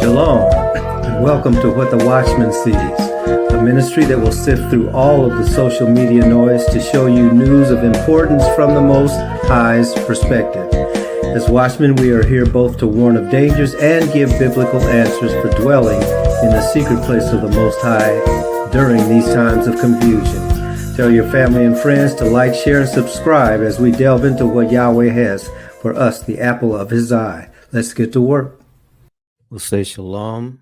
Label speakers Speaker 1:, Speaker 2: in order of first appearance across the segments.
Speaker 1: Shalom, and welcome to What the Watchman Sees, a ministry that will sift through all of the social media noise to show you news of importance from the Most High's perspective. As watchmen, we are here both to warn of dangers and give biblical answers for dwelling in the secret place of the Most High during these times of confusion. Tell your family and friends to like, share, and subscribe as we delve into what Yahweh has for us, the apple of His eye. Let's get to work. We'll say shalom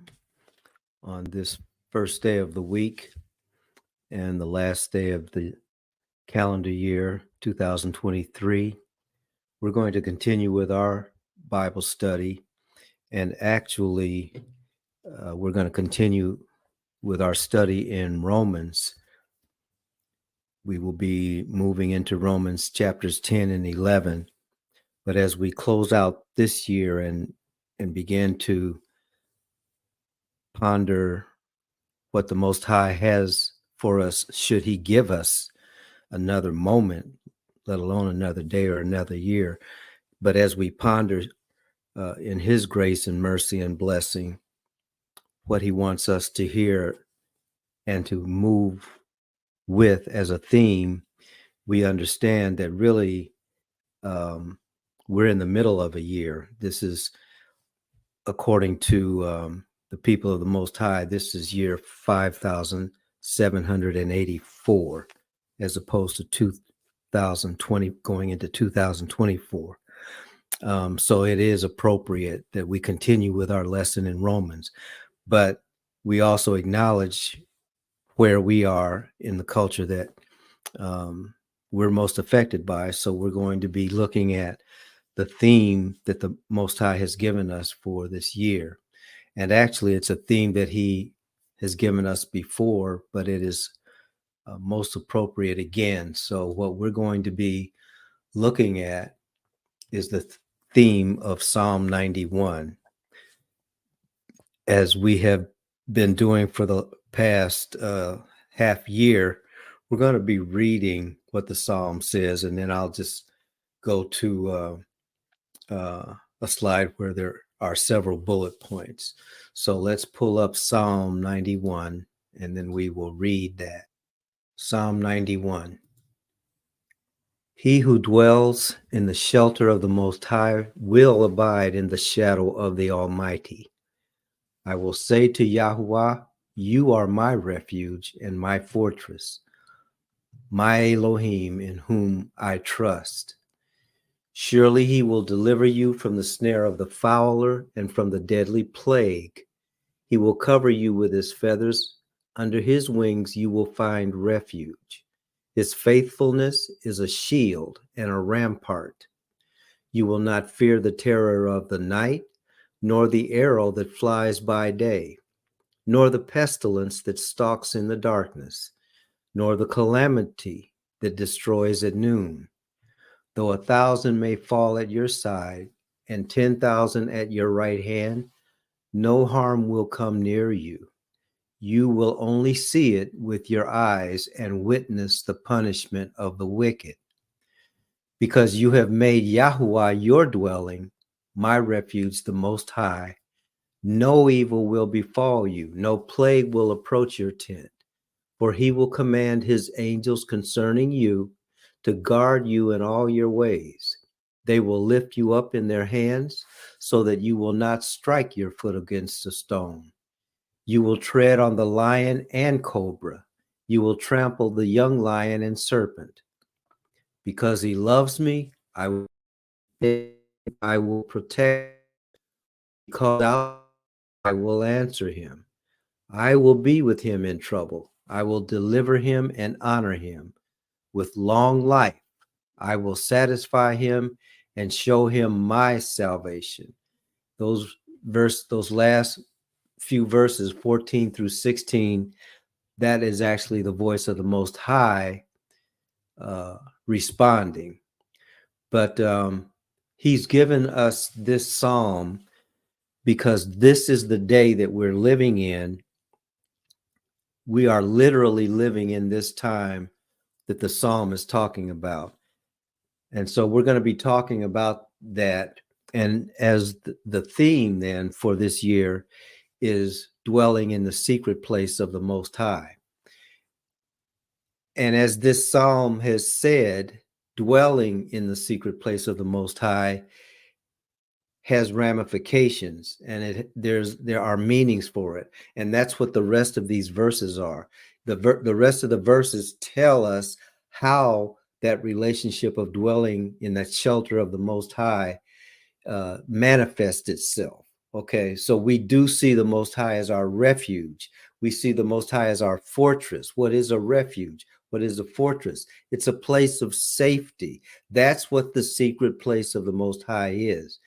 Speaker 1: on this first day of the week and the last day of the calendar year 2023. We're going to continue with our Bible study, and actually we're going to continue with our study in Romans. We will be moving into Romans chapters 10 and 11. But as we close out this year and begin to ponder what the Most High has for us, should He give us another moment, let alone another day or another year. But as we ponder in His grace and mercy and blessing, what He wants us to hear and to move with as a theme, we understand that really we're in the middle of a year. This is, according to the people of the Most High, this is year 5,784, as opposed to 2020 going into 2024. So it is appropriate that we continue with our lesson in Romans, but we also acknowledge where we are in the culture that we're most affected by. So we're going to be looking at the theme that the Most High has given us for this year. And actually, it's a theme that He has given us before, but it is most appropriate again. So what we're going to be looking at is the theme of Psalm 91. As we have been doing for the past half year, we're going to be reading what the Psalm says, and then I'll just go to a slide where there are several bullet points. So let's pull up Psalm 91, and then we will read that. Psalm 91. He who dwells in the shelter of the Most High will abide in the shadow of the Almighty. I will say to Yahuwah, you are my refuge and my fortress, my Elohim in whom I trust. Surely He will deliver you from the snare of the fowler and from the deadly plague. He will cover you with His feathers. Under His wings you will find refuge. His faithfulness is a shield and a rampart. You will not fear the terror of the night, nor the arrow that flies by day, nor the pestilence that stalks in the darkness, nor the calamity that destroys at noon. Though 1,000 may fall at your side and 10,000 at your right hand, no harm will come near you. You will only see it with your eyes and witness the punishment of the wicked. Because you have made Yahuwah your dwelling, my refuge, the Most High, no evil will befall you, no plague will approach your tent, for He will command His angels concerning you to guard you in all your ways. They will lift you up in their hands so that you will not strike your foot against a stone. You will tread on the lion and cobra. You will trample the young lion and serpent. Because He loves me, I will protect. He calls out, I will answer him. I will be with him in trouble. I will deliver him and honor him. With long life, I will satisfy him and show him my salvation. Those last few verses, 14 through 16, that is actually the voice of the Most High responding. But He's given us this psalm because this is the day that we're living in. We are literally living in this time that the psalm is talking about. And so we're going to be talking about that. And as the theme then for this year is dwelling in the secret place of the Most High. And as this psalm has said, dwelling in the secret place of the Most High has ramifications, and there are meanings for it. And that's what the rest of these verses are. The rest of the verses tell us how that relationship of dwelling in that shelter of the Most High manifests itself. Okay, so we do see the Most High as our refuge. We see the Most High as our fortress. What is a refuge? What is a fortress? It's a place of safety. That's what the secret place of the Most High is.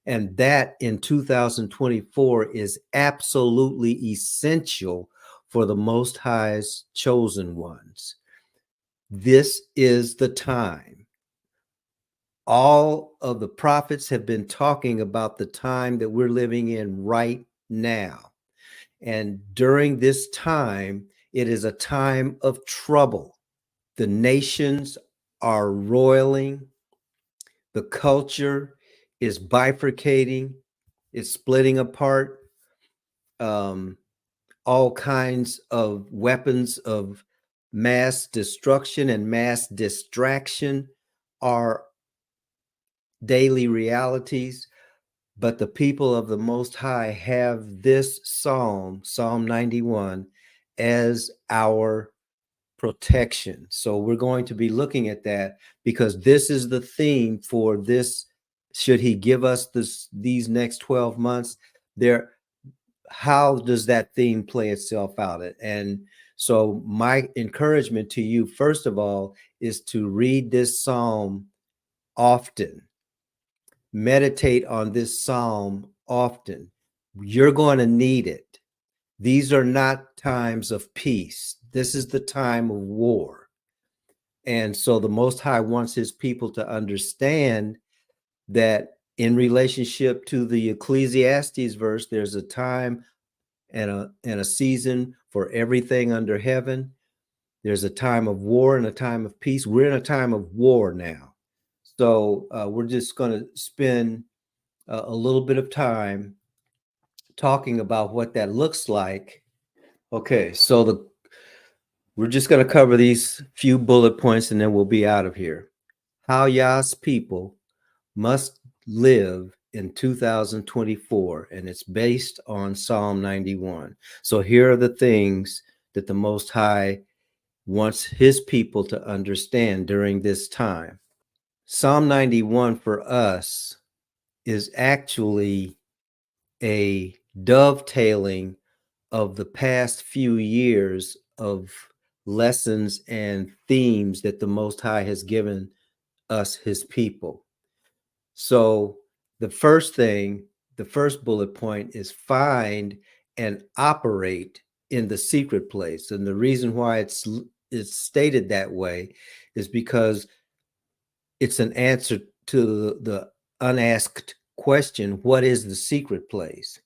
Speaker 1: And that in 2024 is absolutely essential for the Most High's chosen ones. This is the time. All of the prophets have been talking about the time that we're living in right now. And during this time, it is a time of trouble. The nations are roiling. The culture is bifurcating. It's splitting apart. All kinds of weapons of mass destruction and mass distraction are daily realities. But the people of the Most High have this psalm, Psalm 91, as our protection. So we're going to be looking at that because this is the theme for this. Should he give us these next 12 months? How does that theme play itself out? And so my encouragement to you, first of all, is to read this psalm often. Meditate on this psalm often. You're going to need it. These are not times of peace. This is the time of war. And so the Most High wants his people to understand that in relationship to the Ecclesiastes verse, there's a time and a season for everything under heaven. There's a time of war and a time of peace. We're in a time of war now. So we're just going to spend a little bit of time talking about what that looks like. Okay, so we're just going to cover these few bullet points and then we'll be out of here. How Yah's people must live in 2024, and it's based on Psalm 91. So here are the things that the Most High wants his people to understand during this time. Psalm 91 for us is actually a dovetailing of the past few years of lessons and themes that the Most High has given us, his people. So the first bullet point is find and operate in the secret place. And the reason why it's stated that way is because it's an answer to the unasked question, what is the secret place?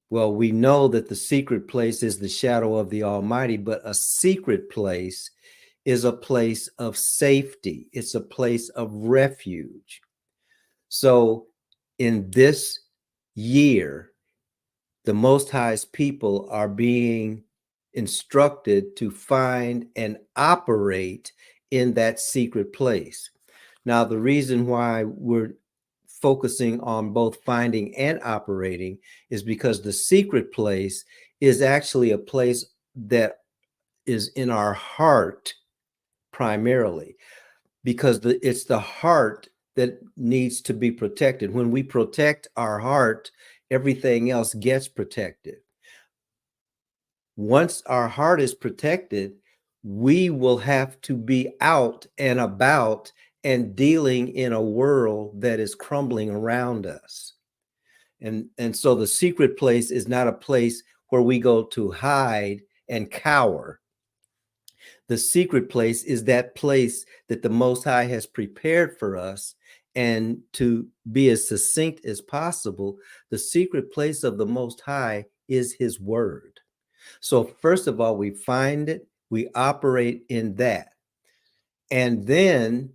Speaker 1: Well, we know that the secret place is the shadow of the Almighty, but a secret place is a place of safety. It's a place of refuge. So in this year, the Most High's people are being instructed to find and operate in that secret place. Now, the reason why we're focusing on both finding and operating is because the secret place is actually a place that is in our heart primarily, because it's the heart that needs to be protected. When we protect our heart, everything else gets protected. Once our heart is protected, we will have to be out and about and dealing in a world that is crumbling around us. And so the secret place is not a place where we go to hide and cower. The secret place is that place that the Most High has prepared for us. And to be as succinct as possible, the secret place of the Most High is his word. So first of all, we find it, we operate in that. And then,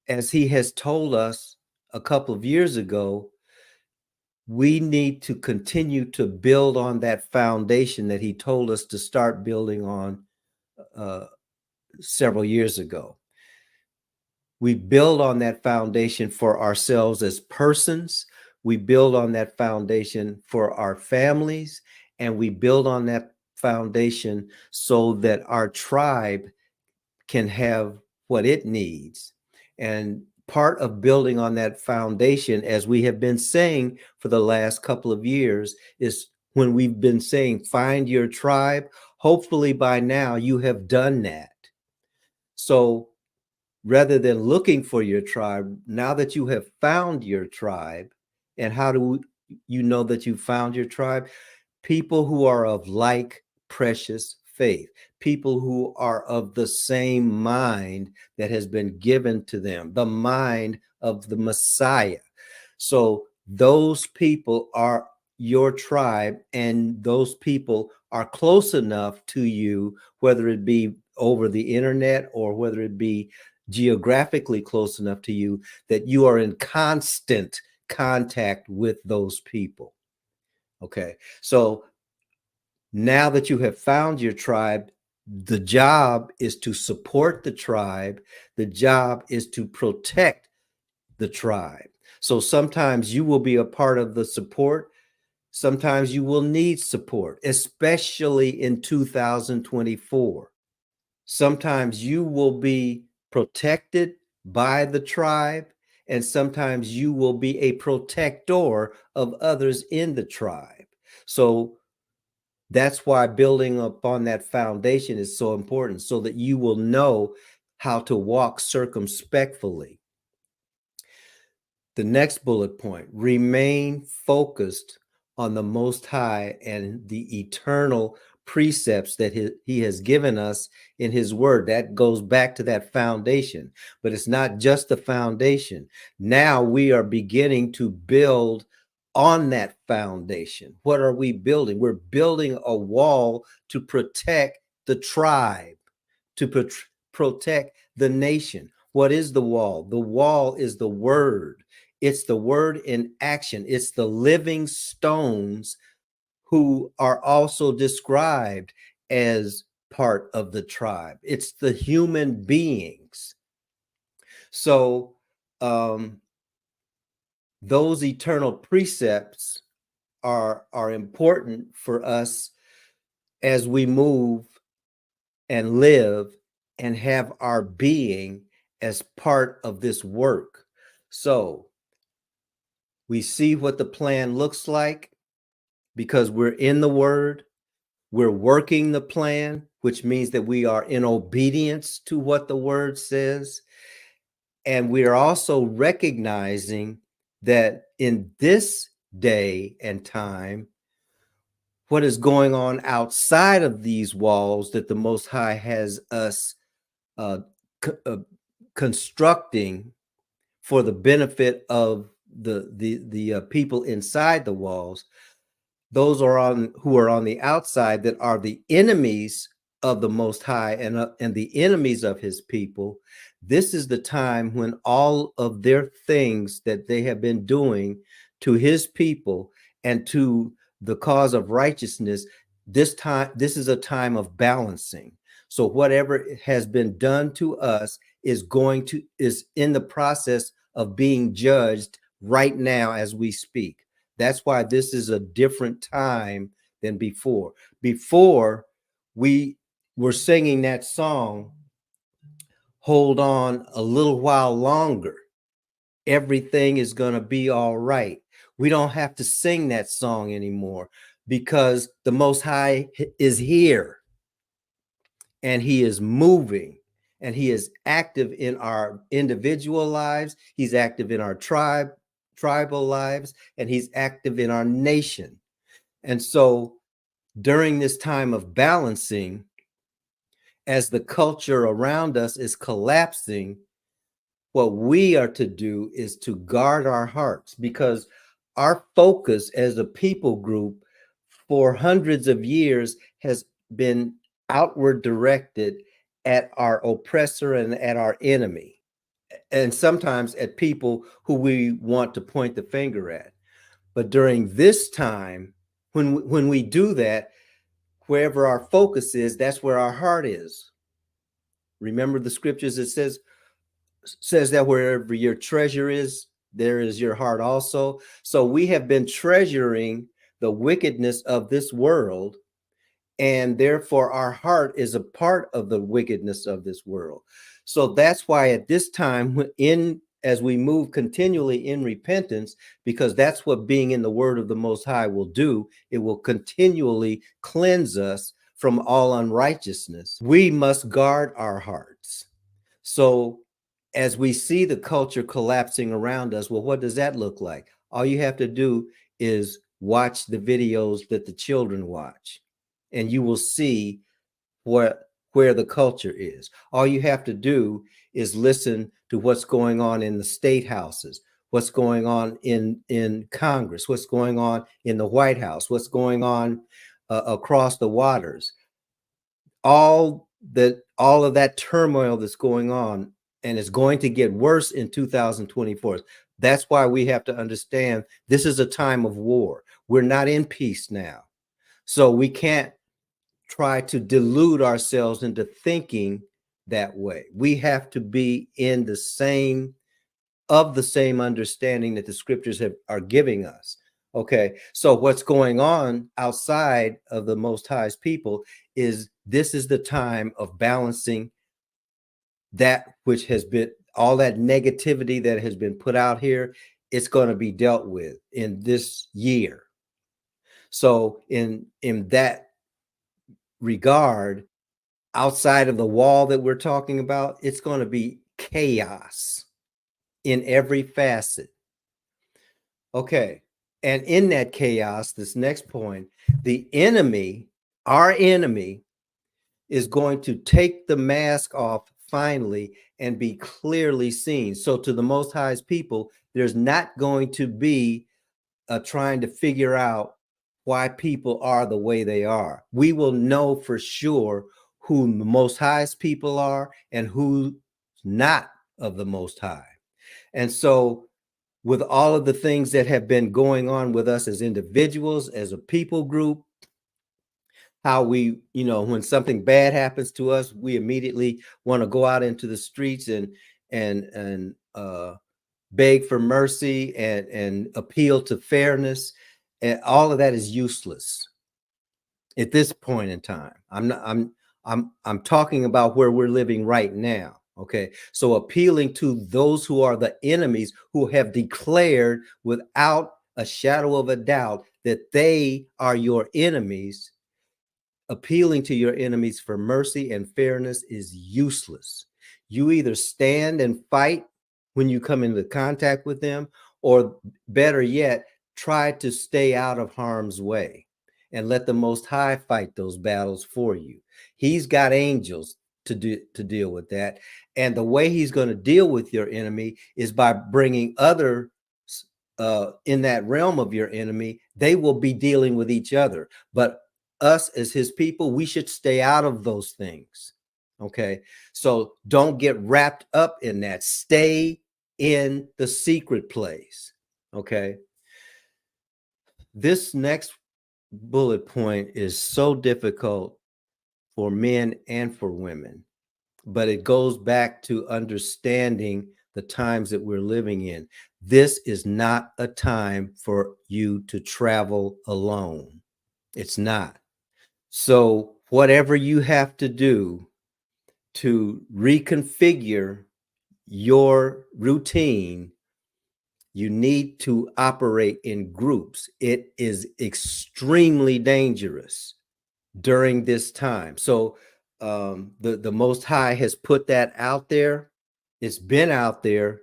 Speaker 1: as he has told us a couple of years ago, we need to continue to build on that foundation that he told us to start building on several years ago. We build on that foundation for ourselves as persons. We build on that foundation for our families, and we build on that foundation so that our tribe can have what it needs. And part of building on that foundation, as we have been saying for the last couple of years, is when we've been saying, find your tribe. Hopefully by now you have done that. So rather than looking for your tribe, now that you have found your tribe, and how do you know that you found your tribe? People who are of like precious faith, people who are of the same mind that has been given to them, the mind of the Messiah. So those people are your tribe, and those people are close enough to you, whether it be over the internet or whether it be geographically close enough to you, that you are in constant contact with those people. Okay, so now that you have found your tribe, the job is to support the tribe. The job is to protect the tribe. So sometimes you will be a part of the support. Sometimes you will need support, especially in 2024. Sometimes you will be protected by the tribe, and sometimes you will be a protector of others in the tribe. So that's why building upon that foundation is so important, so that you will know how to walk circumspectly. The next bullet point: remain focused on the Most High and the eternal precepts that he has given us in his word. That goes back to that foundation, but it's not just the foundation. Now we are beginning to build on that foundation. What are we building? We're building a wall to protect the tribe, to protect the nation. What is the wall? The wall is the word. It's the word in action. It's the living stones who are also described as part of the tribe. It's the human beings. So those eternal precepts are important for us as we move and live and have our being as part of this work. So we see what the plan looks like because we're in the word. We're working the plan, which means that we are in obedience to what the word says. And we are also recognizing that in this day and time, what is going on outside of these walls that the Most High has us constructing for the benefit of the people inside the walls. Those who are on the outside, that are the enemies of the Most High and the enemies of his people. This is the time when all of their things that they have been doing to his people and to the cause of righteousness, this is a time of balancing. So whatever has been done to us is in the process of being judged right now as we speak. That's why this is a different time than before. Before, we were singing that song, "Hold on a little while longer. Everything is going to be all right." We don't have to sing that song anymore because the Most High is here and he is moving and he is active in our individual lives. He's active in our tribal lives, and he's active in our nation. And so during this time of balancing, as the culture around us is collapsing, what we are to do is to guard our hearts, because our focus as a people group for hundreds of years has been outward directed at our oppressor and at our enemy, and sometimes at people who we want to point the finger at. But during this time, when we do that, wherever our focus is, that's where our heart is. Remember the scriptures, it says that wherever your treasure is, there is your heart also. So we have been treasuring the wickedness of this world, and therefore our heart is a part of the wickedness of this world. So that's why at this time, as we move continually in repentance, because that's what being in the word of the Most High will do, it will continually cleanse us from all unrighteousness. We must guard our hearts. So as we see the culture collapsing around us, well, what does that look like? All you have to do is watch the videos that the children watch, and you will see where the culture is. All you have to do is listen to what's going on in the state houses, what's going on in Congress, what's going on in the White House, what's going on across the waters. All of that turmoil that's going on, and it's going to get worse in 2024. That's why we have to understand this is a time of war. We're not in peace now. So we can't try to delude ourselves into thinking that way. We have to be in the same understanding that the scriptures are giving us. Okay, so what's going on outside of the Most High's people is this is the time of balancing that which has been, all that negativity that has been put out here. It's going to be dealt with in this year. So in that regard, outside of the wall that we're talking about, it's going to be chaos in every facet. Okay. And in that chaos, this next point, the enemy, our enemy, is going to take the mask off finally and be clearly seen. So to the Most High's people, there's not going to be trying to figure out why people are the way they are. We will know for sure who the Most High's people are and who's not of the Most High. And so with all of the things that have been going on with us as individuals, as a people group, how we, when something bad happens to us, we immediately want to go out into the streets and beg for mercy and appeal to fairness. And all of that is useless at this point in time. I'm talking about where we're living right now. Okay, so appealing to those who are the enemies, who have declared without a shadow of a doubt that they are your enemies, appealing to your enemies for mercy and fairness is useless. You either stand and fight when you come into contact with them, or better yet, try to stay out of harm's way and let the Most High fight those battles for you. He's got angels to deal with that. And the way he's going to deal with your enemy is by bringing other in that realm of your enemy. They will be dealing with each other. But us as his people, we should stay out of those things. Okay, so don't get wrapped up in that. Stay in the secret place. Okay, this next bullet point is so difficult for men and for women, but it goes back to understanding the times that we're living in. This is not a time for you to travel alone. It's not. So whatever you have to do to reconfigure your routine, you need to operate in groups. It is extremely dangerous during this time. So the Most High has put that out there. It's been out there.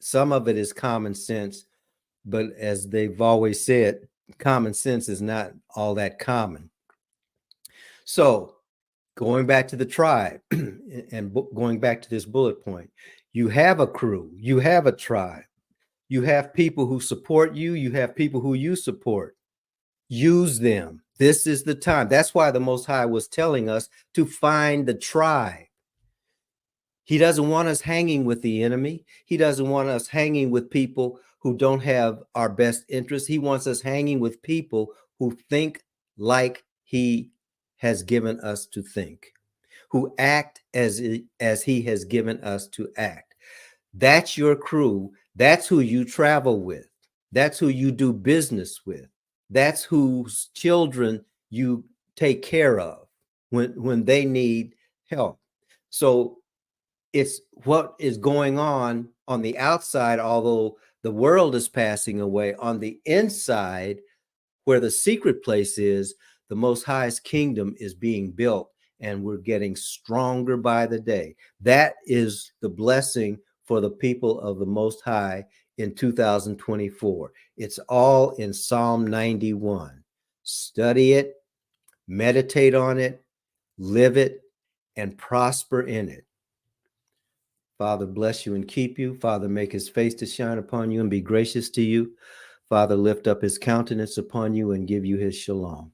Speaker 1: Some of it is common sense, but as they've always said, common sense is not all that common. So going back to the tribe and going back to this bullet point, you have a crew, you have a tribe, you have people who support you, you have people who you support. Use them. This is the time. That's why the Most High was telling us to find the tribe. He doesn't want us hanging with the enemy. He doesn't want us hanging with people who don't have our best interests. He wants us hanging with people who think like he has given us to think, who act as he has given us to act. That's your crew. That's who you travel with. That's who you do business with. That's whose children you take care of when they need help. So it's what is going on the outside, although the world is passing away. On the inside, where the secret place is, the Most High's kingdom is being built, and we're getting stronger by the day. That is the blessing for the people of the Most High in 2024. It's all in Psalm 91. Study it, meditate on it, live it, and prosper in it. Father, bless you and keep you. Father, make his face to shine upon you and be gracious to you. Father, lift up his countenance upon you and give you his shalom.